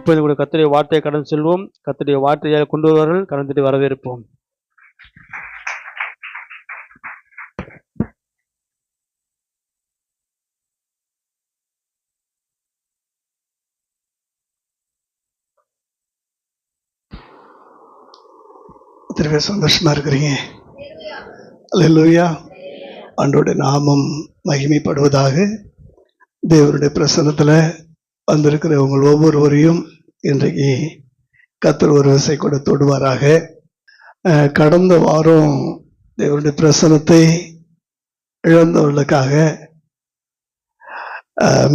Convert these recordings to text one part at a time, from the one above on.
இப்போது கூட கர்த்தருடைய வார்த்தையை கடந்து செல்வோம். கர்த்தருடைய வார்த்தையை கொண்டு வருவார்கள், கடந்துட்டு வரவேற்போம். திரும்ப சந்தோஷமா இருக்கிறீங்க. அல்லேலூயா. ஆண்டவருடைய நாமம் மகிமைப்படுவதாக. தேவனுடைய பிரசன்னத்தில் வந்திருக்கிற உங்கள் ஒவ்வொருவரையும் இன்றைக்கு கர்த்தர் ஒரு விசை கூட தொடுவாராக. கடந்த வாரம் தேவனுடைய பிரசன்னத்தை இழந்தவர்களுக்காக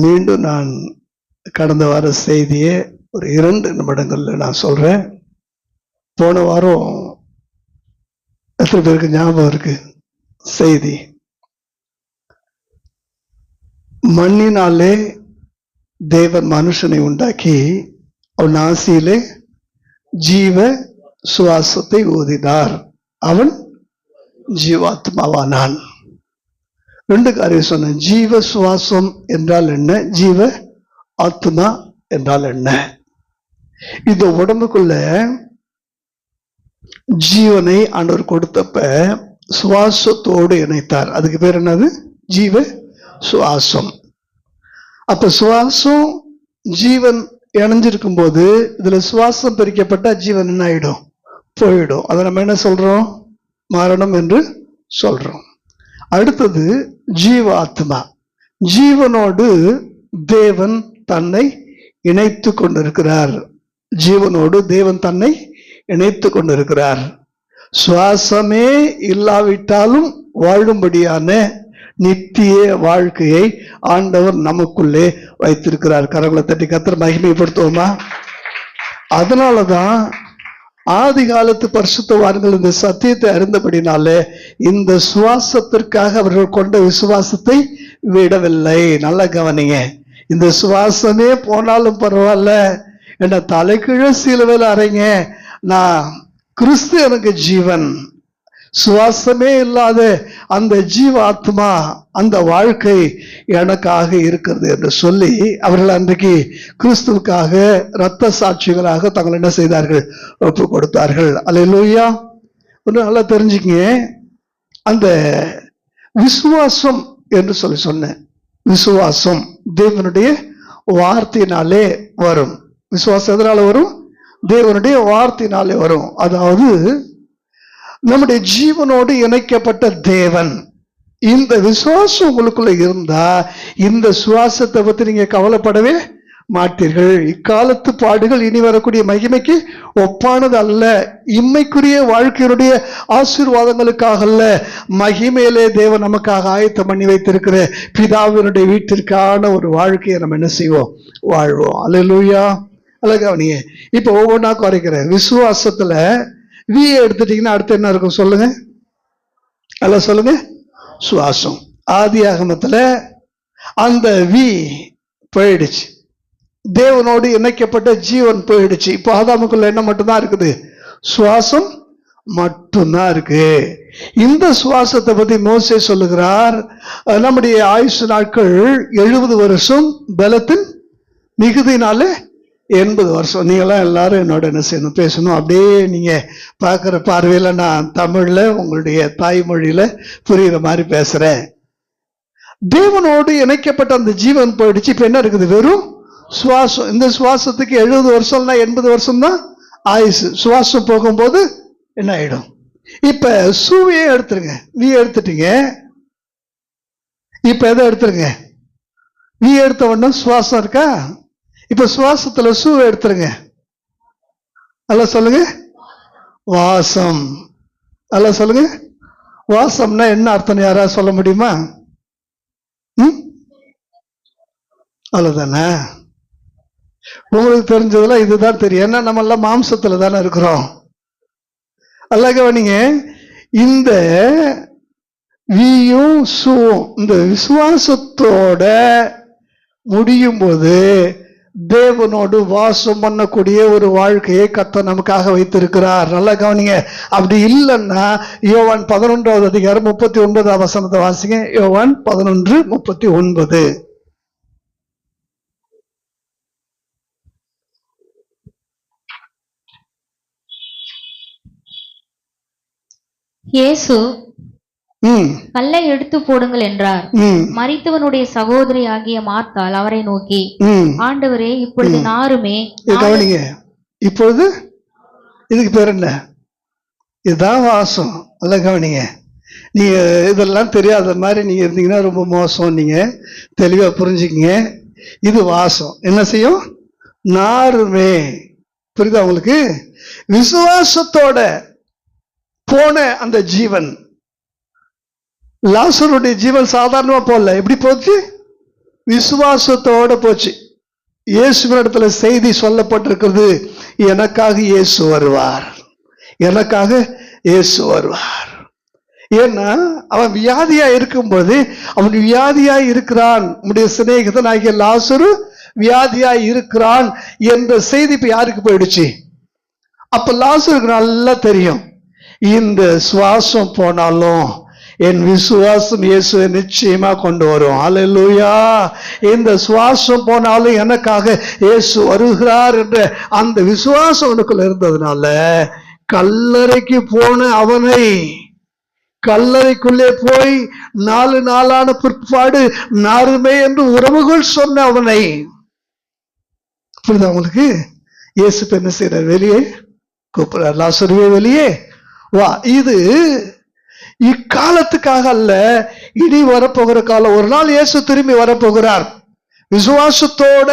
மீண்டும் நான் கடந்த வார செய்தியை ஒரு 2 நிமிடங்களில் நான் சொல்கிறேன். போன வாரம் எத்தனை பேருக்கு ஞாபகம் இருக்கு? செய்தி மண்ணினாலே தேவன் மனுஷனை உண்டாக்கி அவன் ஆசியிலே ஜீவ சுவாசத்தை ஊதினார், அவன் ஜீவாத்மாவானான். 2 காரியம் சொன்ன. ஜீவ சுவாசம் என்றால் என்ன, ஜீவ ஆத்மா என்றால் என்ன? இந்த உடம்புக்குள்ள ஜீவனை ஆண்டவர் கொடுத்தப்ப சுவாசத்தோடு இணைத்தார். அதுக்கு பேர் என்னது? ஜீவ சுவாசம். அப்ப சுவாசம் ஜீவன் இணைஞ்சிருக்கும் போது இதுல சுவாசம் பிரிக்கப்பட்ட ஜீவன் என்ன ஆயிடும்? போயிடும். அதை நம்ம என்ன சொல்றோம்? மரணம் என்று சொல்றோம். அடுத்தது ஜீவாத்மா. ஜீவனோடு தேவன் தன்னை இணைத்து கொண்டிருக்கிறார். ஜீவனோடு தேவன் தன்னை இணைத்து கொண்டிருக்கிறார். சுவாசமே இல்லாவிட்டாலும் வாழும்படியான நித்திய வாழ்க்கையை ஆண்டவர் நமக்குள்ளே வைத்திருக்கிறார். கரங்களை தட்டி கர்த்தரை மகிமைப்படுத்துவோமா? அதனாலதான் ஆதி காலத்து பரிசுத்தவான்கள் இந்த சத்தியத்தை அறிந்தபடினாலே இந்த சுவாசத்திற்காக அவர்கள் கொண்ட விசுவாசத்தை விடவில்லை. நல்ல கவனிங்க. இந்த சுவாசமே போனாலும் பரவாயில்ல, என்ன தலைக்கீழ சிலுவையில் அறைங்க, நான் கிறிஸ்து எனக்கு ஜீவன். சுவாசமே இல்லாத அந்த ஜீவாத்மா, அந்த வாழ்க்கை எனக்காக இருக்கிறது என்று சொல்லி அவர்கள் அன்றைக்கு கிறிஸ்துவுக்காக இரத்த சாட்சிகளாக தங்கள் என்ன செய்தார்கள்? ஒப்பு கொடுத்தார்கள். அல்லேலூயா. ஒன்று நல்லா தெரிஞ்சுக்கங்க. அந்த விசுவாசம் என்று சொல்லி சொன்னேன். விசுவாசம் தேவனுடைய வார்த்தையினாலே வரும். விசுவாசம் எதனால வரும்? தேவனுடைய வார்த்தையினாலே வரும். அதாவது நம்முடைய ஜீவனோடு இணைக்கப்பட்ட தேவன். இந்த விசுவாசம் உங்களுக்குள்ள இருந்தா இந்த சுவாசத்தை பத்தி நீங்க கவலைப்படவே மாட்டீர்கள். இக்காலத்து பாடுகள் இனி வரக்கூடிய மகிமைக்கு ஒப்பானது அல்ல. இம்மைக்குரிய வாழ்க்கையினுடைய ஆசீர்வாதங்களுக்காக அல்ல, மகிமையிலே தேவன் நமக்காக ஆயத்தம் பண்ணி வைத்திருக்கிற பிதாவினுடைய வீட்டிற்கான ஒரு வாழ்க்கையை நம்ம என்ன செய்வோம்? வாழ்வோம். அல்லேலூயா. அழகாவணிய இப்ப ஒவ்வொன்றா குறைக்கிறேன். விசுவாசத்துல வி எடுத்துட்டீங்கன்னா அடுத்து என்ன இருக்கும் சொல்லுங்க? அல்ல சொல்லுங்க. சுவாசம். ஆதி ஆகமத்துல அந்த வி போயிடுச்சு. தேவனோடு இணைக்கப்பட்ட ஜீவன் போயிடுச்சு. இப்போ ஆதாமுக்குள்ள என்ன மட்டும்தான் இருக்குது? சுவாசம் மட்டும்தான் இருக்கு. இந்த சுவாசத்தை பத்தி மோசே சொல்லுகிறார், நம்முடைய ஆயுசு நாட்கள் 70 வருஷம், பலத்தின் மிகுதினாலே 80 வருஷம். நீங்களாம் எல்லாரும் என்னோட என்ன செய்யணும்? பேசணும். அப்படியே நீங்க பார்க்குற பார்வையில நான் தமிழ்ல உங்களுடைய தாய்மொழியில புரியுற மாதிரி பேசுறேன். தேவனோடு இணைக்கப்பட்ட அந்த ஜீவன் போயிடுச்சு. இப்ப என்ன இருக்குது? வெறும் சுவாசம். இந்த சுவாசத்துக்கு 70 வருஷம்னா 80 வருஷம் தான் ஆயுசு. சுவாசம் போகும்போது என்ன ஆயிடும்? இப்ப சூவையே எடுத்துருங்க. வி எடுத்துட்டீங்க. இப்ப எதை எடுத்துருங்க? வி எடுத்த உடனே சுவாசம் இருக்கா? இப்ப சுவாசத்துல சூ எடுத்துருங்க. அல்ல சொல்லுங்க. வாசம். அல்ல சொல்லுங்க. வாசம்னா என்ன அர்த்தம் யாராவது சொல்ல முடியுமா? அவ்வளவுதானே? உங்களுக்கு தெரிஞ்சதுல இதுதான் தெரியும். ஏன்னா நம்ம எல்லாம் மாம்சத்துல தானே இருக்கிறோம். அல்ல கவனிங்க. இந்த வியும் சூவும் இந்த விசுவாசத்தோட முடியும் போது தேவனோடு வாசம் பண்ணக்கூடிய ஒரு வாழ்க்கையை கர்த்தர் நமக்காக வைத்திருக்கிறார். நல்லா கவனிங்க. அப்படி இல்லைன்னா யோவான் 11வது அதிகாரம் 39வது வசனத்தை வாசிங்க. யோவான் 11:39. இயேசு ம் கல்லை எடுத்து போடுங்கள் என்றார். ம் மரித்தவனுடைய சகோதரி ஆகிய மார்த்தாள் அவரை நோக்கி, ம் ஆண்டவரே, இப்பொழுது நாருமே இது கவனிங்க. இப்பொழுது இதுக்கு பேர் என்ன? இதுதான் வாசம். நல்லா கவனிங்க. நீங்க இதெல்லாம் தெரியாத மாதிரி நீங்க இருந்தீங்கன்னா ரொம்ப மோசம். நீங்க தெளிவா புரிஞ்சுக்கிங்க. இது வாசம் என்ன செய்யும்? நாருமே. புரியுதா உங்களுக்கு? விசுவாசத்தோட போன அந்த ஜீவன், லாசருடைய ஜீவன் சாதாரணமா போல. எப்படி போச்சு? விசுவாசத்தோட போச்சு. இயேசுவினிடத்துல செய்தி சொல்லப்பட்டிருக்கிறது, எனக்காக இயேசு வருவார், எனக்காக இயேசு வருவார். ஏன்னா அவன் வியாதியா இருக்கும்போது, அவன் வியாதியா இருக்கிறான், உன்னுடைய சிநேகிதன் ஆகிய லாசரு வியாதியா இருக்கிறான் என்ற செய்தி இப்ப யாருக்கு போயிடுச்சு? அப்ப லாசருக்கு நல்லா தெரியும், இந்த சுவாசம் போனாலும் என் விசுவாசம் இயேசுவை நிச்சயமா கொண்டு வரும். அல்லேலூயா. இந்த சுவாசம் போனாலும் எனக்காக இயேசு வருகிறார் என்ற அந்த விசுவாசம் உனக்குள்ள இருந்ததுனால, கல்லறைக்கு போன அவனை, கல்லறைக்குள்ளே போய் 4 நாளான பிற்பாடு நாருமே என்று உறவுகள் சொன்ன அவனை, புரியுதா உங்களுக்கு? இயேசு என்ன செய்யறார்? வெளியே கூப்பிடுறார், லாசருவே வெளியே வா. இது இக்காலத்துக்காக அல்ல, இனி வரப்போகிற காலம். ஒரு நாள் இயேசு திரும்பி வரப்போகிறார். விசுவாசத்தோட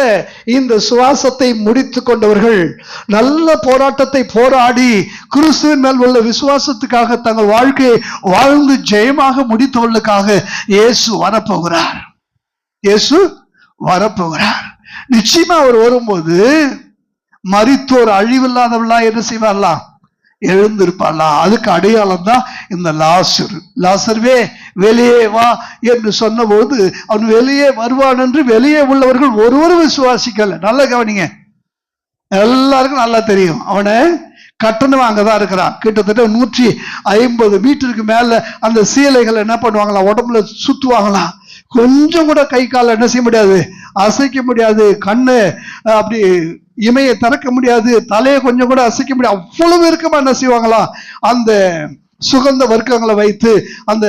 இந்த சுவாசத்தை முடித்து கொண்டவர்கள், நல்ல போராட்டத்தை போராடி கிறிஸ்துவின் மேல் உள்ள விசுவாசத்துக்காக தங்கள் வாழ்க்கையை வாழ்ந்து ஜெயமாக முடித்தவர்களுக்காக இயேசு வரப்போகிறார். இயேசு வரப்போகிறார். நிச்சயமா அவர் வரும்போது மரித்தோர் அழிவில்லாதவர்களா என்ன செய்வார்களாம்? எழுந்திருப்பார்களாம். அதுக்கு அடையாளம் தான் இந்த லாசரு. லாசருவே வெளியே வா என்று சொன்ன போது அவன் வெளியே வருவான் என்று வெளியே உள்ளவர்கள் ஒருவரும் விசுவாசிக்கல. நல்லா கவனிங்க, எல்லாருக்கும் நல்லா தெரியும் அவனை கட்டணம் அங்கதான் இருக்கிறான். கிட்டத்தட்ட 150 மீட்டருக்கு மேல அந்த சீலைகள் என்ன பண்ணுவாங்களாம்? உடம்புல சுத்துவாங்களாம். கொஞ்சம் கூட கை கால என்ன செய்ய முடியாது, அசைக்க முடியாது. கண்ணு அப்படி இமையை திறக்க முடியாது, தலையை கொஞ்சம் கூட அசைக்க முடியாது. அவ்வளவு இருக்கமா என்ன செய்வாங்களாம்? அந்த சுகந்த வர்க்கங்களை வைத்து, அந்த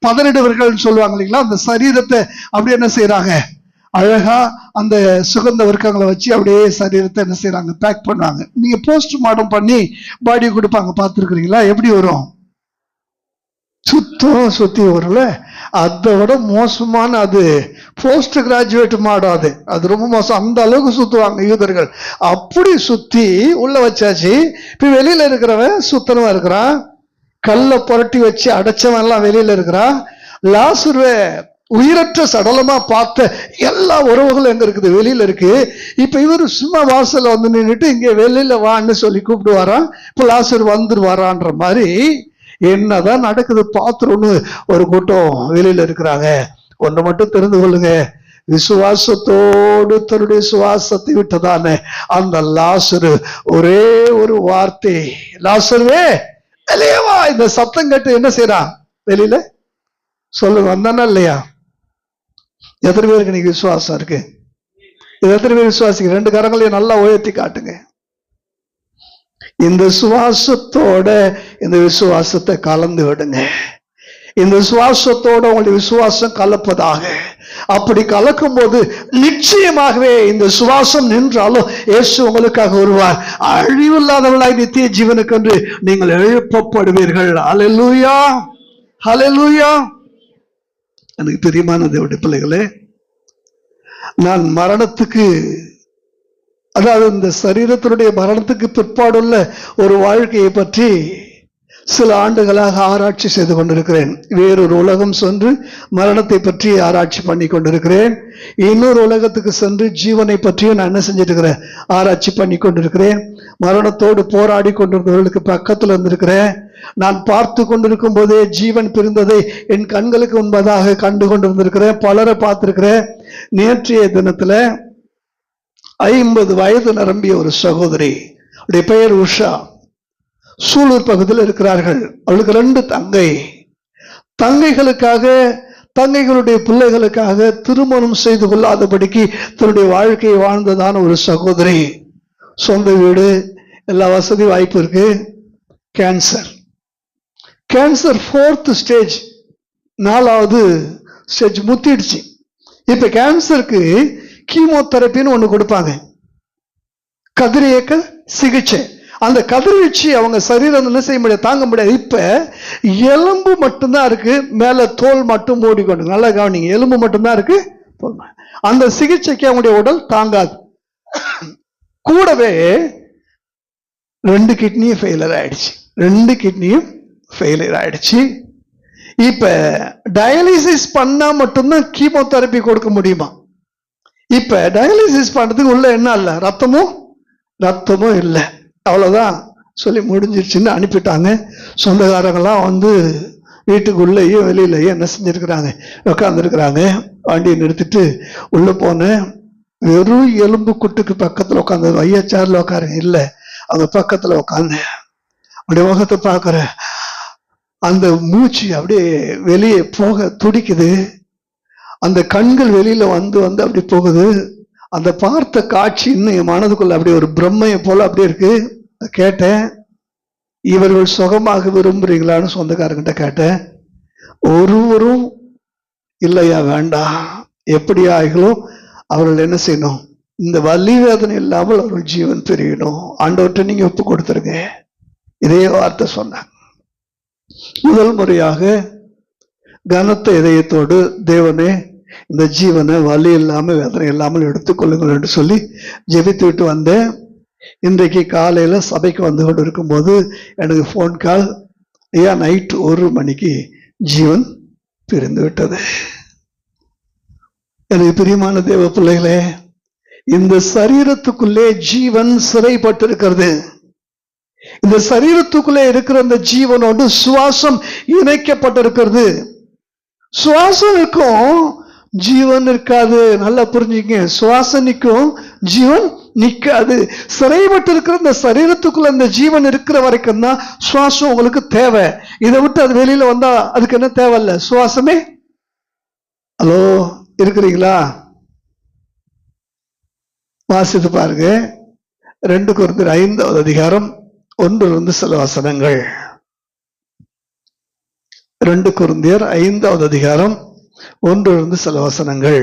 பதனிடுவர்கள் சொல்லுவாங்க இல்லைங்களா, அந்த சரீரத்தை அப்படி என்ன செய்யறாங்க? அழகா அந்த சுகந்த வர்க்கங்களை வச்சு அப்படியே சரீரத்தை என்ன செய்யறாங்க? பேக் பண்ணுவாங்க. நீங்க போஸ்ட் மார்டம் பண்ணி பாடி கொடுப்பாங்க, பார்த்துருக்கிறீங்களா? எப்படி வரும்? சுத்தம் சுத்தி வரும்ல. அதை விட மோசமான அது போஸ்ட் கிராஜுவேட் மாடும். அது ரொம்ப மோசம். அந்த அளவுக்கு சுத்துவாங்க யூதர்கள். அப்படி சுத்தி உள்ள வச்சாச்சு. இப்ப வெளியில இருக்கிறவன் சுத்தனமா இருக்கிறான், கல்ல புரட்டி வச்சு அடைச்சவன் எல்லாம் வெளியில இருக்கிறான். லாசருவே உயிரற்ற சடலமா பார்த்த எல்லா உறவுகளும் எங்க இருக்குது? வெளியில இருக்கு. இப்ப இவரு சும்மா வாசல்ல வந்து நின்றுட்டு இங்க வெளியில வான்னு சொல்லி கூப்பிட்டு வரான். இப்ப லாசரு வந்துருவாரான்ற மாதிரி என்னதான் நடக்குது பாத்துருன்னு ஒரு கூட்டம் வெளியில இருக்கிறாங்க. ஒண்ணு மட்டும் தெரிந்து கொள்ளுங்க, விசுவாசத்தோடு தன்னுடைய சுவாசத்தை விட்டதானே அந்த லாசரு ஒரே ஒரு வார்த்தை, லாசருவே வெளியே வா. இந்த சத்தம் கேட்டு என்ன செய்யறான்? வெளியில சொல்லுங்க, வந்தானா இல்லையா? எத்தனை பேருக்கு நீங்க விசுவாசம் இருக்கு? இது எத்தனை பேர் விசுவாசிக்க? 2 கரங்களையும் நல்லா உயர்த்தி காட்டுங்க. இந்த சுவாசத்தோட இந்த விசுவாசத்தை கலந்து விடுங்க. இந்த சுவாசத்தோட உங்களுடைய விசுவாசம் கலப்பதாக. அப்படி கலக்கும் போது நிச்சயமாகவே இந்த சுவாசம் நின்றாலும் இயேசு உங்களுக்காக வருவார். அழிவில்லாதவர்களாய் நித்திய ஜீவனுக்கு என்று நீங்கள் எழுப்பப்படுவீர்கள். ஹல்லேலூயா, ஹல்லேலூயா. எனக்கு பிரியமான தேவனுடைய பிள்ளைகளே, நான் மரணத்துக்கு, அதாவது இந்த சரீரத்தினுடைய மரணத்துக்கு பிற்பாடுள்ள ஒரு வாழ்க்கையை பற்றி சில ஆண்டுகளாக ஆராய்ச்சி செய்து கொண்டிருக்கிறேன். வேறொரு உலகம் சென்று மரணத்தை பற்றி ஆராய்ச்சி பண்ணி கொண்டிருக்கிறேன். இன்னொரு உலகத்துக்கு சென்று ஜீவனை பற்றியும் நான் என்ன செஞ்சிட்டு இருக்கிறேன்? ஆராய்ச்சி பண்ணி கொண்டிருக்கிறேன். மரணத்தோடு போராடி கொண்டிருந்தவர்களுக்கு பக்கத்துல இருந்திருக்கிறேன். நான் பார்த்து கொண்டிருக்கும் போதே ஜீவன் பிரிந்ததை என் கண்களுக்கு முன்பதாக கண்டு கொண்டிருந்திருக்கிறேன். பலரை பார்த்திருக்கிறேன். நேற்றைய தினத்துல 50 வயது நிரம்பிய ஒரு சகோதரி, அவருடைய பெயர் உஷா, சூலூர் பகுதியில் இருக்கிறார்கள். அவளுக்கு 2 தங்கைகளுக்காக, தங்கைகளுடைய பிள்ளைகளுக்காக திருமணம் செய்து கொள்ளாதபடிக்கு தன்னுடைய வாழ்க்கையை வாழ்ந்ததான ஒரு சகோதரி. சொந்த வீடு, எல்லா வசதி வாய்ப்பு இருக்கு. கேன்சர் கேன்சர் 4th ஸ்டேஜ், 4வது ஸ்டேஜ் முத்திடுச்சு. இப்ப கேன்சருக்கு கீமோதெரப்பின்னு ஒண்ணு கொடுப்பாங்க, கதிரியக்க சிகிச்சை. அந்த கதிர்வீச்சு அவங்க சரீரம் என்ன செய்ய முடியாது, தாங்க முடியாது. இப்ப எலும்பு மட்டும்தான் இருக்கு, மேல தோல் மட்டும் மூடிக்கொண்டு. நல்லா கவனிங்க, எலும்பு மட்டும்தான் இருக்கு. அந்த சிகிச்சைக்கு அவங்களுடைய உடல் தாங்காது. கூடவே 2 கிட்னியும் ஃபெயிலியர் ஆயிடுச்சு. 2 கிட்னியும் ஃபெயிலியர் ஆயிடுச்சு. இப்ப டயாலிசிஸ் பண்ணா மட்டும்தான் கீமோதெரப்பி கொடுக்க முடியுமா? இப்ப டயாலிசிஸ் பண்றதுக்கு உள்ள என்ன இல்ல, ரத்தமும் இல்லை. அவ்வளவுதான், சொல்லி முடிஞ்சிருச்சுன்னு அனுப்பிட்டாங்க. சொந்தக்காரங்கெல்லாம் வந்து வீட்டுக்குள்ளேயும் வெளியிலையும் என்ன செஞ்சிருக்கிறாங்க, உட்காந்துருக்கிறாங்க. வண்டியை நிறுத்திட்டு உள்ள போனேன். வெறும் எலும்பு குட்டுக்கு பக்கத்துல உட்காந்து, ஐயா சேர்ல உட்காருங்க, இல்லை அவங்க பக்கத்துல உட்காந்து அப்படியே முகத்தை பார்க்கற, அந்த மூச்சு அப்படியே வெளியே போக துடிக்குது, அந்த கண்கள் வெளியில வந்து வந்து அப்படி போகுது. அந்த பார்த்த காட்சி இன்னும் என் மனதுக்குள்ள அப்படியே ஒரு பிரம்மையை போல அப்படியே இருக்கு. கேட்டேன், இவர்கள் சுகமாக விரும்புறீங்களான்னு சொந்தக்காரங்கிட்ட கேட்டேன். ஒருவரும் இல்லையா, வேண்டாம், எப்படி ஆகிலும் அவர்கள் என்ன செய்யணும், இந்த வலி வேதனை இல்லாமல் அவர்கள் ஜீவன் பெரியணும், ஆண்டவர்கிட்ட நீங்க ஒப்பு கொடுத்துருங்க. இதே வார்த்தை சொன்னாங்க. முதல் முறையாக கனத்த இதயத்தோடு, தேவனே இந்த ஜீவனை வலி இல்லாம வேதனை இல்லாமல் எடுத்துக்கொள்ளுங்கள் என்று சொல்லி ஜெபித்து விட்டு வந்தேன். இன்றைக்கு காலையில சபைக்கு வந்து கொண்டு இருக்கும்போது எனக்கு போன் கால், ஐயா நைட் 1 மணிக்கு ஜீவன் பிரிந்து விட்டது. எனக்கு பிரியமான தேவ பிள்ளைகளே, இந்த சரீரத்துக்குள்ளே ஜீவன் சிறைப்பட்டிருக்கிறது. இந்த சரீரத்துக்குள்ளே இருக்கிற அந்த ஜீவனோடு சுவாசம் இணைக்கப்பட்டிருக்கிறது. சுவாசம் இருக்கும், ஜீவன் இருக்காது. நல்லா புரிஞ்சுங்க, சுவாசம் நிற்கும், ஜீவன் நிற்காது. சிறைப்பட்டு இருக்கிற இந்த சரீரத்துக்குள்ள இந்த ஜீவன் இருக்கிற வரைக்கும் தான் சுவாசம் உங்களுக்கு தேவை. இதை விட்டு அது வெளியில வந்தா அதுக்கு என்ன தேவையில்ல, சுவாசமே. ஹலோ, இருக்கிறீங்களா? வாசித்து பாருங்க, 2 கொரிந்தியர் 5வது அதிகாரம் 1 சில வசனங்கள். 2 கொரிந்தியர் 5வது அதிகாரம் 1 சில வசனங்கள்.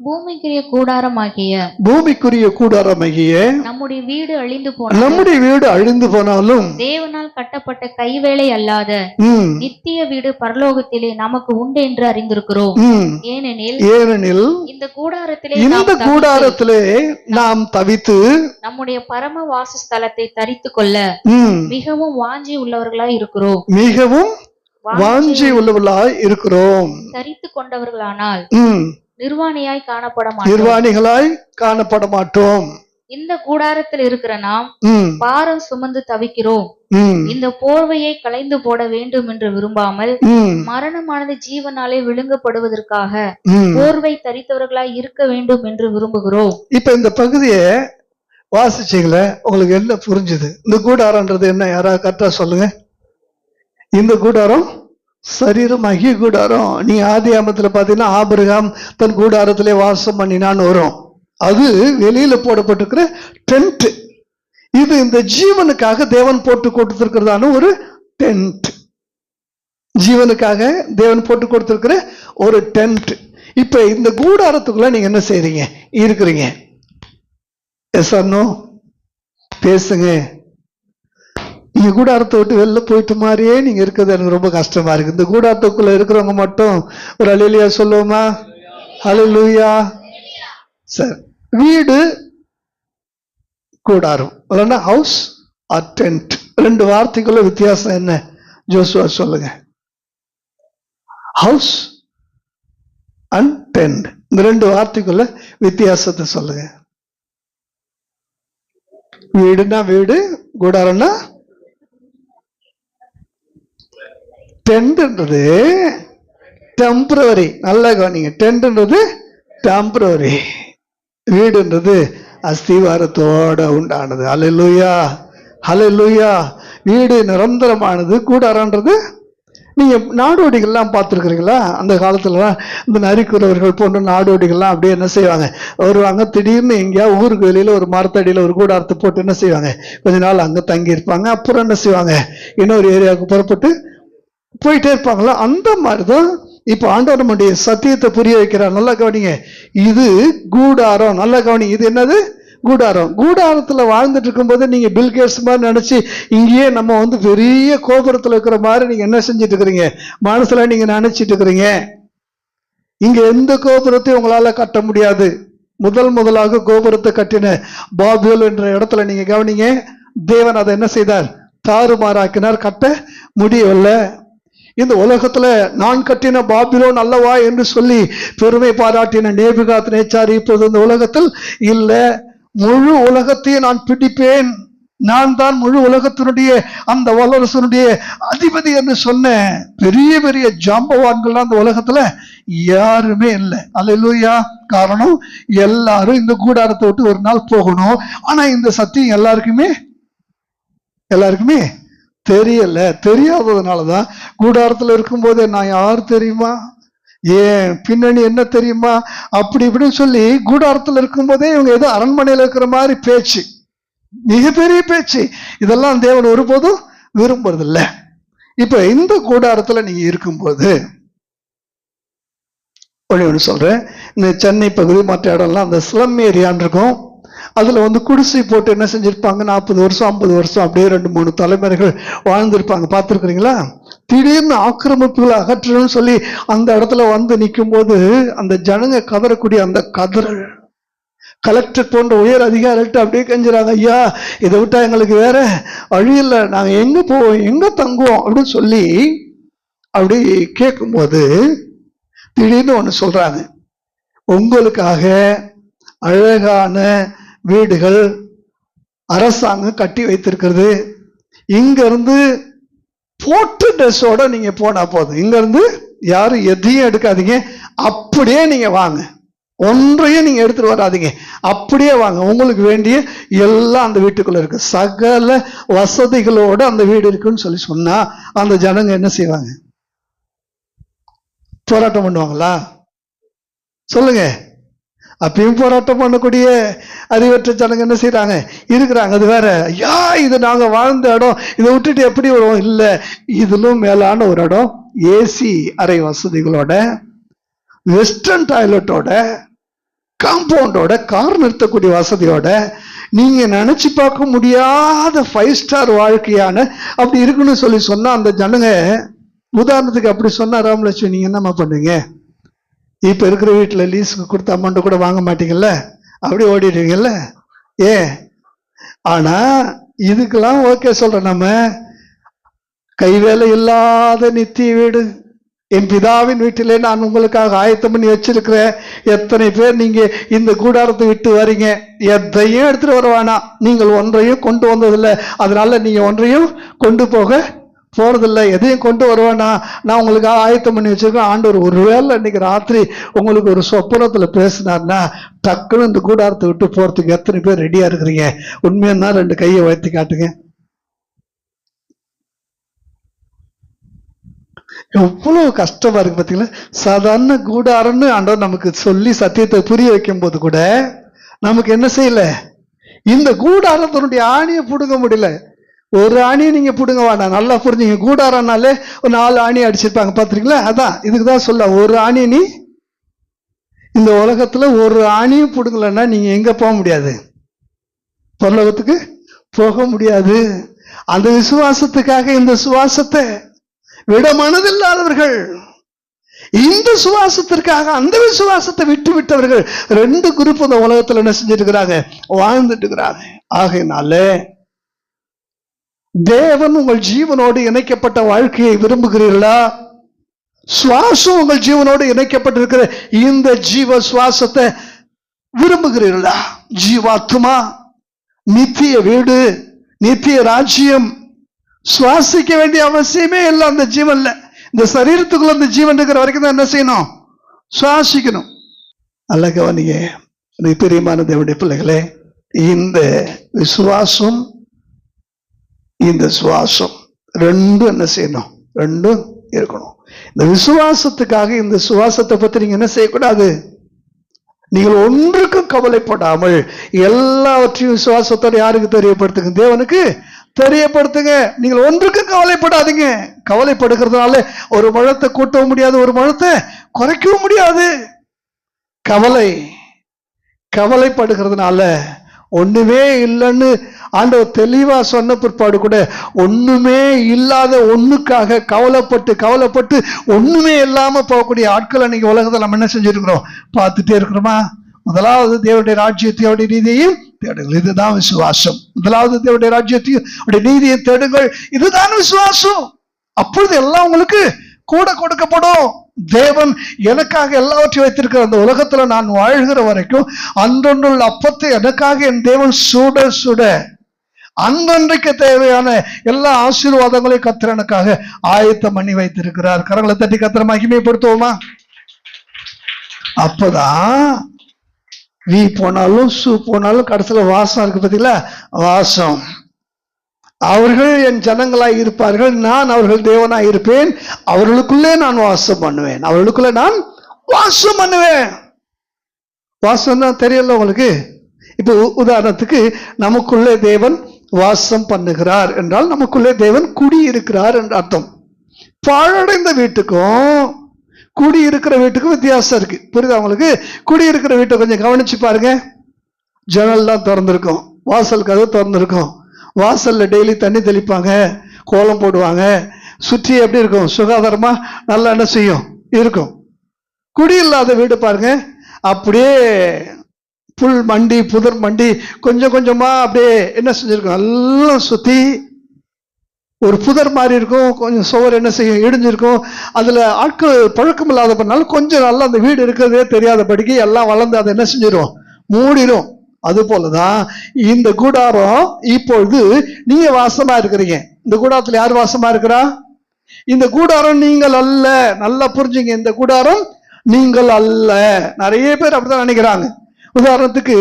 பூமிக்குரிய கூடாரமாகிய நம்முடைய வீடு அழிந்து போனாலும் தேவனால் கட்டப்பட்ட கைவேலை அல்லாத நித்திய வீடு பரலோகத்திலே நமக்கு உண்டு என்று அறிந்திருக்கிறோம். ஏனெனில் இந்த கூடாரத்திலே நாம் தவித்து நம்முடைய பரம வாசஸ்தலத்தை தரித்துக் கொள்ள மிகவும் வாஞ்சி உள்ளவர்களாய் இருக்கிறோம். தரித்து கொண்டவர்களானால் நிர்வாணிகளாய் காணப்பட மாட்டோம். இந்த கூடாரத்தில் இருக்கிற நாம் பாரம் சுமந்து தவிக்கிறோம். இந்த போர்வையை களைந்து போட வேண்டும் என்று விரும்பாமல் மரணமானது ஜீவனாலே விழுங்கப்படுவதற்காக போர்வை தரித்தவர்களாய் இருக்க வேண்டும் என்று விரும்புகிறோம். இப்ப இந்த பகுதியை வாசிச்சீங்களே, உங்களுக்கு என்ன புரிஞ்சுது? இந்த கூடாரம்ன்றது என்ன, யாராவது கரெக்டா சொல்லுங்க. இந்த கூடாரம் சரீரமாகிய கூடாரம். நீ ஆதியாகமத்துல பாத்தீங்கன்னா ஆபிரகாம் தன் கூடாரத்திலே வாசம் பண்ணினான்னு வரும். அது வெளியில போடப்பட்டிருக்கிற டென்ட். இது இந்த ஜீவனுக்காக தேவன் போட்டு கொடுத்திருக்கிறதான ஒரு டென்ட். ஜீவனுக்காக தேவன் போட்டு கொடுத்திருக்கிற ஒரு டென்ட். இப்ப இந்த கூடாரத்துக்குள்ள நீங்க என்ன செய்றீங்க, இருக்கிறீங்க? Yes or no? பேசுங்க. நீங்க கூடாரத்தை விட்டு வெளில போயிட்டு மாதிரியே நீங்க இருக்கிறது எனக்கு ரொம்ப கஷ்டமா இருக்கு. இந்த கூடாரத்துக்குள்ள இருக்கிறவங்க மட்டும் ஒரு அல்லேலூயா சொல்லுவோமா? அல்லேலூயா. சரி, வீடு கூடாரம் இல்லைன்னா ஹவுஸ் ஆர் டென்ட். 2 வார்த்தைக்குள்ள வித்தியாசம் என்ன ஜோசுவா சொல்லுங்க? ஹவுஸ் அண்ட் டென்ட், இந்த 2 வார்த்தைக்குள்ள வித்தியாசத்தை சொல்லுங்க. வீடுனா வீடு, கூடாரம்னா டென்ட்ன்றது டெம்பரவரி. நல்லா கவனிங்க, டென்ட்ன்றது டெம்பரவரி, வீடுன்றது அஸ்திவாரத்தோட உண்டானது. அல்லேலூயா, அல்லேலூயா. வீடு நிரந்தரமானது, கூடாரன்றது நீங்க நாடோடிகள்லாம் பார்த்துருக்கிறீங்களா? அந்த காலத்துல இந்த நரிக்குறவர்கள் போன்ற நாடோடிகள்லாம் அப்படியே என்ன செய்வாங்க, வருவாங்க, திடீர்னு எங்கேயா ஊருக்கு வெளியில ஒரு மரத்தடியில ஒரு கூடாரத்தை போட்டு என்ன செய்வாங்க, கொஞ்ச நாள் அங்க தங்கி இருப்பாங்க. அப்புறம் என்ன செய்வாங்க, இன்னொரு ஏரியாவுக்கு புறப்பட்டு போயிட்டே இருப்பாங்களா? அந்த மாதிரிதான் இப்ப ஆண்டவர் நம்முடைய சத்தியத்தை புரிய வைக்கிறார். நல்லா கவனிங்க. இது கூடாரம். நல்லா கவனிங்க. இது என்னது? கூடாரம். கூடாரத்துல வாழ்ந்துட்டு இருக்கும்போது நீங்க பில்கேட்ஸ் மாதிரி நினைச்சு இங்கேயே நம்ம பெரிய கோபுரத்துல இருக்கிற மாதிரி நீங்க என்ன செஞ்சுட்டு இருக்கிறீங்க? மனசுல நீங்க நினைச்சிட்டு இருக்கிறீங்க. இங்க எந்த கோபுரத்தையும் உங்களால கட்ட முடியாது. முதலாக கோபுரத்தை கட்டின பாபிலோன் என்ற இடத்துல நீங்க கவனிங்க, தேவன் அதை என்ன செய்தார்? தாறுமாறாக்கினார். கட்ட முடியவில்லை. இந்த உலகத்துல நான் கட்டின பாபிலோன் அல்லவா என்று சொல்லி பெருமை பாராட்டின நேபுகாத்நேச்சார் இப்போது இந்த உலகத்தில் இல்ல. முழு உலகத்தையும் நான் பிடிப்பேன், நான் தான் முழு உலகத்தினுடைய அந்த வல்லரசனுடைய அதிபதி என்று சொன்ன பெரிய பெரிய ஜாம்பவான்கள் அந்த உலகத்துல யாருமே இல்லை. அல்லேலூயா. காரணம், எல்லாரும் இந்த கூடாரத்தை விட்டு ஒரு நாள் போகணும். ஆனா இந்த சத்தியம் எல்லாருக்குமே தெரியல. தெரியாததுனாலதான் கூடாரத்துல இருக்கும்போதே நான் யார் தெரியுமா, ஏன் பின்னணி என்ன தெரியுமா, அப்படி இப்படின்னு சொல்லி கூடாரத்துல இருக்கும்போதே இவங்க ஏதோ அரண்மனையில இருக்கிற மாதிரி பேச்சு, மிகப்பெரிய பேச்சு. இதெல்லாம் தேவன் ஒருபோதும் விரும்புறதில்ல. இப்ப இந்த கூடாரத்துல நீங்க இருக்கும்போது ஒன்று சொல்றேன். இந்த சென்னை பகுதி மற்ற இடம்லாம் அந்த ஸ்லம் ஏரியான்னு இருக்கும். அதுல குடிசை போட்டு என்ன செஞ்சிருப்பாங்க, 40 வருஷம் 50 வருஷம் அப்படியே 2-3 தலைமுறைகள் வாழ்ந்திருப்பாங்க. பார்த்துருக்குறீங்களா? திடீர்னு ஆக்கிரமிப்புகளை அகற்றணும்னு சொல்லி அந்த இடத்துல நிற்கும் போது அந்த ஜனங்க கதறக்கூடிய அந்த கதறல், கலெக்டர் போன்ற உயர் அதிகாரிகிட்ட அப்படியே கெஞ்சுறாங்க, ஐயா இதை விட்டா எங்களுக்கு வேற வழி இல்லை, நாங்க எங்க போவோம், எங்க தங்குவோம் அப்படின்னு சொல்லி அப்படி கேட்கும்போது திடீர்னு ஒண்ணு சொல்றாங்க, உங்களுக்காக அழகான வீடுகள் அரசாங்கம் கட்டி வைத்திருக்கிறது, இங்க இருந்து போட்டு ட்ரெஸ்ஸோட நீங்க போனா போதும், இங்க இருந்து யாரும் எதையும் எடுக்காதீங்க, அப்படியே நீங்க வாங்க, ஒன்றையும் நீங்க எடுத்துட்டு வராதீங்க, அப்படியே வாங்க, உங்களுக்கு வேண்டிய எல்லாம் அந்த வீட்டுக்குள்ள இருக்கு, சகல வசதிகளோட அந்த வீடு இருக்குன்னு சொல்லி சொன்னா அந்த ஜனங்க என்ன செய்வாங்க? போராட்டம் பண்ணுவாங்களா? சொல்லுங்க. அப்பயும் போராட்டம் பண்ணக்கூடிய அறிவற்ற ஜனங்க என்ன செய்யறாங்க? இருக்கிறாங்க. அது வேற, ஐயா இது நாங்க வாழ்ந்த இடம், இதை விட்டுட்டு எப்படி வருவோம்? இல்ல, இதிலும் மேலான ஒரு இடம், ஏசி அறை வசதிகளோட, வெஸ்டர்ன் டாய்லெட்டோட, காம்பவுண்டோட, கார் நிறுத்தக்கூடிய வசதியோட, நீங்க நினைச்சு பார்க்க முடியாத 5 ஸ்டார் வாழ்க்கையான அப்படி இருக்குன்னு சொல்லி சொன்னா அந்த ஜனங்க, உதாரணத்துக்கு அப்படி சொன்னா ராமலட்சுமி நீங்க என்னம்மா பண்ணுவீங்க? இப்ப இருக்கிற வீட்டுல லீஸுக்கு கொடுத்த அமௌண்ட் கூட வாங்க மாட்டீங்கல்ல, அப்படி ஓடிடுவீங்கல்ல. ஆனா இதுக்கெல்லாம் ஓகே சொல்றோம். நம்ம கைவேலை இல்லாத நித்திய வீடு, என் பிதாவின் வீட்டிலே நான் உங்களுக்காக ஆயத்தம் பண்ணி வச்சிருக்கிறேன். எத்தனை பேர் நீங்க இந்த கூடாரத்தை விட்டு வரீங்க, எதையும் எடுத்துட்டு வருவானா, நீங்கள் ஒன்றையும் கொண்டு வந்ததில்லை, அதனால நீங்க ஒன்றையும் கொண்டு போக போறதில்லை, எதையும் கொண்டு வருவானா, நான் உங்களுக்காக ஆயத்தம் பண்ணி வச்சிருக்கேன். ஆண்டவர் ஒருவேளை இன்னைக்கு ராத்திரி உங்களுக்கு ஒரு சொப்பனத்துல பேசினார்னா டக்குன்னு இந்த கூடாரத்தை விட்டு போறதுக்கு எத்தனை பேர் ரெடியா இருக்கிறீங்க? உண்மையா 2 கையை உயர்த்தி காட்டுங்க. எவ்வளவு கஷ்டமா இருக்கு பாத்தீங்களா? சாதாரண கூடாரம்னு ஆண்டவர் நமக்கு சொல்லி சத்தியத்தை புரிய வைக்கும் போது கூட நமக்கு என்ன செய்யல, இந்த கூடாரத்தினுடைய ஆணியை புடுங்க முடியல. ஒரு ஆணியை நீங்க புடுங்க வேண்டாம், நல்லா புரிஞ்சுங்க. கூடாரம்னாலே ஒரு 4 ஆணி அடிச்சிருப்பாங்க, பாத்துறீங்களா? அதான் இதுக்குதான் சொல்ல, ஒரு ஆணி நீ இந்த உலகத்துல ஒரு ஆணியும் புடுங்கலன்னா நீங்க எங்க போக முடியாது? பரலோகத்துக்கு போக முடியாது. அந்த விசுவாசத்துக்காக இந்த சுவாசத்தை விட மனதில்லாதவர்கள், இந்த சுவாசத்திற்காக அந்த விசுவாசத்தை விட்டு விட்டவர்கள் 2 குரூப் இந்த உலகத்துல என்ன செஞ்சுட்டு இருக்கிறாங்க? வாழ்ந்துட்டு இருக்கிறாங்க. ஆகையினால தேவன் உங்கள் ஜீவனோடு இணைக்கப்பட்ட வாழ்க்கையை விரும்புகிறீர்களா? சுவாசம் உங்கள் ஜீவனோடு இணைக்கப்பட்டிருக்கிற இந்த ஜீவ சுவாசத்தை விரும்புகிறீர்களா? ஜீவாத்மா, நித்திய வீடு, நித்திய ராஜ்யம், சுவாசிக்க வேண்டிய அவசியமே இல்லை அந்த ஜீவன்ல. இந்த சரீரத்துக்குள்ள அந்த ஜீவன் இருக்கிற வரைக்கும் தான் என்ன செய்யணும்? சுவாசிக்கணும். நல்ல கவனிங்க பிரியமான தேவனுடைய பிள்ளைகளே, இந்த விசுவாசம் இந்த சுவாசம் ரெண்டும் என்ன செய்யணும்? ரெண்டும் இருக்கணும். இந்த விசுவாசத்துக்காக இந்த சுவாசத்தை பத்தி நீங்க என்ன செய்யக்கூடாது? நீங்கள் ஒன்றுக்கும் கவலைப்படாமல் எல்லாவற்றையும் விசுவாசத்தோட யாருக்கு தெரியப்படுத்துங்க? தேவனுக்கு தெரியப்படுத்துங்க. நீங்கள் ஒன்றுக்கு கவலைப்படாதீங்க. கவலைப்படுகிறதுனால ஒரு முழத்தை கூட்டவும் முடியாது, ஒரு முழத்தை குறைக்கவும் முடியாது. கவலைப்படுகிறதுனால ஒண்ணுமே இல்லைன்னு ஆண்டவர் தெளிவா சொன்ன பிற்பாடு கூட ஒண்ணுமே இல்லாத ஒண்ணுக்காக கவலைப்பட்டு ஒண்ணுமே இல்லாம போகக்கூடிய ஆட்கள் அன்னைக்கு உலகத்தை நம்ம என்ன செஞ்சிருக்கிறோம், பார்த்துட்டே இருக்கிறோமா? முதலாவது தேவனுடைய ராஜ்யத்தையும் அவருடைய நீதியையும் தேடுங்கள், இதுதான் விசுவாசம். முதலாவது தேவனுடைய ராஜ்யத்தையும் அவருடைய நீதியை தேடுங்கள், இதுதான் விசுவாசம். அப்பொழுது எல்லாம் உங்களுக்கு கூட கொடுக்கப்படும். தேவன் எனக்காக எல்லாவற்றையும் வைத்திருக்கிற அந்த உலகத்துல நான் வாழ்கிற வரைக்கும் அன்றொன்றுள்ள அப்பத்தை எனக்காக என் தேவன் சுட அன்றன்றைக்கு தேவையான எல்லா ஆசீர்வாதங்களையும் கர்த்தர் எனக்காக ஆயத்தம் பண்ணி வைத்திருக்கிறார். கரங்களை தட்டி கர்த்தரை மகிமைப்படுத்துவோமா? அப்பதான் வீ போனாலும் சூ போனாலும் கடைசியில வாசம் இருக்கு பார்த்தீங்களா? வாசம். அவர்கள் என் ஜனங்களாய் இருப்பார்கள், நான் அவர்கள் தேவனாய் இருப்பேன், அவர்களுக்குள்ளே நான் வாசம் பண்ணுவேன். வாசம் தான் தெரியல உங்களுக்கு? இப்போ உதாரணத்துக்கு நமக்குள்ளே தேவன் வாசம் பண்ணுகிறார் என்றால் நமக்குள்ளே தேவன் குடியிருக்கிறார் என்ற அர்த்தம். பாழடைந்த வீட்டுக்கும் குடியிருக்கிற வீட்டுக்கும் வித்தியாசம் இருக்கு. புரியுதா உங்களுக்கு? குடியிருக்கிற வீட்டை கொஞ்சம் கவனிச்சு பாருங்க. ஜன்னல்லாம் திறந்திருக்கும், வாசல் கதவு திறந்திருக்கும், வாசல்ல டெய்லி தண்ணி தெளிப்பாங்க, கோலம் போடுவாங்க, சுற்றி எப்படி இருக்கும்? சுகாதாரமா நல்லா என்ன செய்யும்? இருக்கும். குடியில்லாத வீடு பாருங்க, அப்படியே புல் மண்டி புதர் மண்டி கொஞ்சம் கொஞ்சமா அப்படியே என்ன செஞ்சிருக்கும்? எல்லாம் சுத்தி ஒரு புதர் மாதிரி இருக்கும், கொஞ்சம் சுவர் என்ன செய்யும்? இடிஞ்சிருக்கும். அதுல ஆட்கள் பழக்கம் இல்லாத பண்ணாலும் கொஞ்சம் நல்லா அந்த வீடு இருக்கிறதே தெரியாதபடிக்கு எல்லாம் வளர்ந்து அதை என்ன செஞ்சிடும்? மூடிடும். அது போலதான் இந்த கூடாரம் இப்பொழுது நீங்க வாசமா இருக்கிறீங்க. இந்த கூடாரத்துல யார் வாசமா இருக்கிறா? இந்த கூடாரம் நீங்கள் அல்ல. நல்லா புரிஞ்சுங்க, இந்த கூடாரம் நீங்கள் அல்ல. நிறைய பேர் அப்படித்தான் நினைக்கிறாங்க. உதாரணத்துக்கு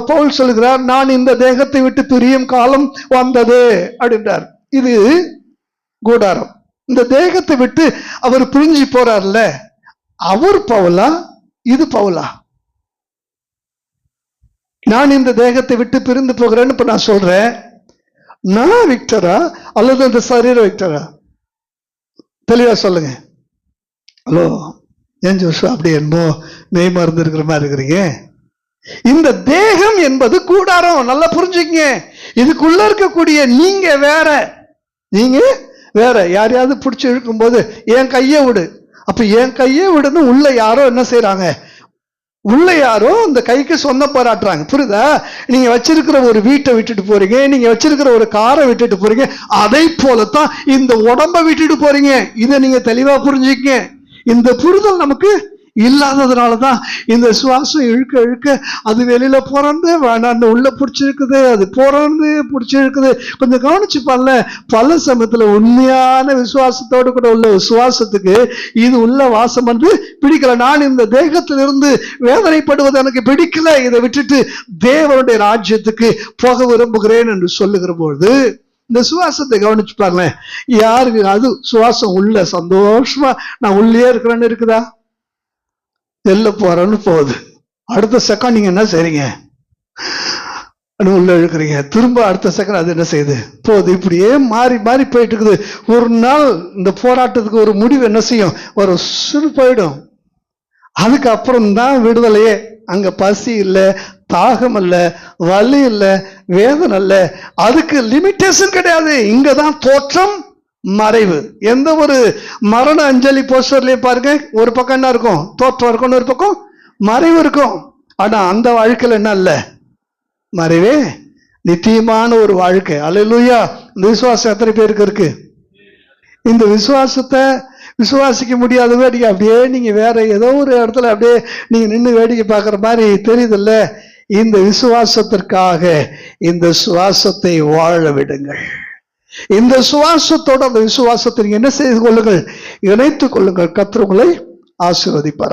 பவுல் சொல்லுகிறார், நான் இந்த தேகத்தை விட்டு பிரியும் காலம் வந்தது அப்படின்றார். இது கூடாரம். இந்த தேகத்தை விட்டு அவர் பிரிஞ்சு போறார்ல, அவர் பவுலா இது பவுலா? நான் இந்த தேகத்தை விட்டு பிரிந்து போகிறேன்னு இப்ப நான் சொல்றேன், நான் விக்டரா அல்லது அந்த சரீர விக்டரா? தெளிவா சொல்லுங்க. ஹலோ, 5 வருஷம் அப்படி என்னமோ மெய் மருந்து இருக்கிற மாதிரி இருக்கிறீங்க. இந்த தேகம் என்பது கூடாரம். நல்லா புரிஞ்சுக்கங்க. இதுக்குள்ள இருக்கக்கூடிய நீங்க வேற. யாரையாவது பிடிச்சி இழுக்கும் போது என் கையை விடு, அப்ப என் கையை விடுன்னு உள்ள யாரோ என்ன செய்யறாங்க? உள்ள யாரோ அந்த கைக்கு சொந்த பாராட்டுறாங்க. புரியுதா? நீங்க வச்சிருக்கிற ஒரு வீட்டை விட்டுட்டு போறீங்க, நீங்க வச்சிருக்கிற ஒரு காரை விட்டுட்டு போறீங்க, அதை போலத்தான் இந்த உடம்ப விட்டுட்டு போறீங்க. இதை நீங்க தெளிவா புரிஞ்சுக்கங்க. இந்த புரிதல் நமக்கு இல்லாததுனாலதான் இந்த சுவாசம் இழுக்க அது வெளியில போறது வேணான்னு உள்ள பிடிச்சிருக்குது, அது போறது பிடிச்சிருக்குது. கொஞ்சம் கவனிச்சு பாருங்க. பல சமயத்துல உண்மையான விசுவாசத்தோடு கூட உள்ள சுவாசத்துக்கு இது உள்ள வாசம் வந்து பிடிக்கல. நான் இந்த தேகத்திலிருந்து வேதனைப்படுவது எனக்கு பிடிக்கல, இதை விட்டுட்டு தேவனுடைய ராஜ்யத்துக்கு போக விரும்புகிறேன் என்று சொல்லுகிற பொழுது இந்த சுவாசத்தை கவனிச்சு பாருங்க. யாருக்கு அது சுவாசம் உள்ள சந்தோஷமா நான் உள்ளே இருக்கிறேன்னு இருக்குதா? வெளில போறேன்னு போகுது. அடுத்த செகண்ட் நீங்க என்ன செய்றீங்க? உள்ள இழுக்கிறீங்க. திரும்ப அடுத்த செகண்ட் அது என்ன செய்யுது? போகுது. இப்படியே மாறி மாறி போயிட்டு இருக்குது. ஒரு நாள் இந்த போராட்டத்துக்கு ஒரு முடிவு என்ன செய்யும்? ஒரு சிறு போயிடும். அதுக்கப்புறம் தான் விடுதலையே. அங்க பசி இல்லை, தாகம் இல்ல, வலி இல்ல, வேதனை இல்ல. அதுக்கு லிமிட்டேஷன் கிடையாது. இங்கதான் தோற்றம் மறைவு. எந்த ஒரு மரண அஞ்சலி போஸ்டர்லயும் பாருங்க, ஒரு பக்கம் என்ன இருக்கும்? தோற்றம் இருக்கும், ஒரு பக்கம் மறைவு இருக்கும். ஆனா அந்த வாழ்க்கையில என்ன இல்ல? மறைவே நித்தியமான ஒரு வாழ்க்கை. அல்லேலூயா. இந்த விசுவாசம் எத்தனை பேருக்கு இருக்கு? இந்த விசுவாசத்தை விசுவாசிக்க முடியாத வேடிக்கை அப்படியே நீங்க வேற ஏதோ ஒரு இடத்துல அப்படியே நீங்க நின்று வேடிக்கை பார்க்குற மாதிரி தெரியுதுல்ல. இந்த விசுவாசத்திற்காக இந்த சுவாசத்தை வாழ விடுங்கள். இந்த சுவாசத்தோட அந்த விசுவாசத்தை நீங்க என்ன செய்து கொள்ளுங்கள்? இணைத்துக் கொள்ளுங்கள். கர்த்தர் உங்களை ஆசீர்வதிப்பார்.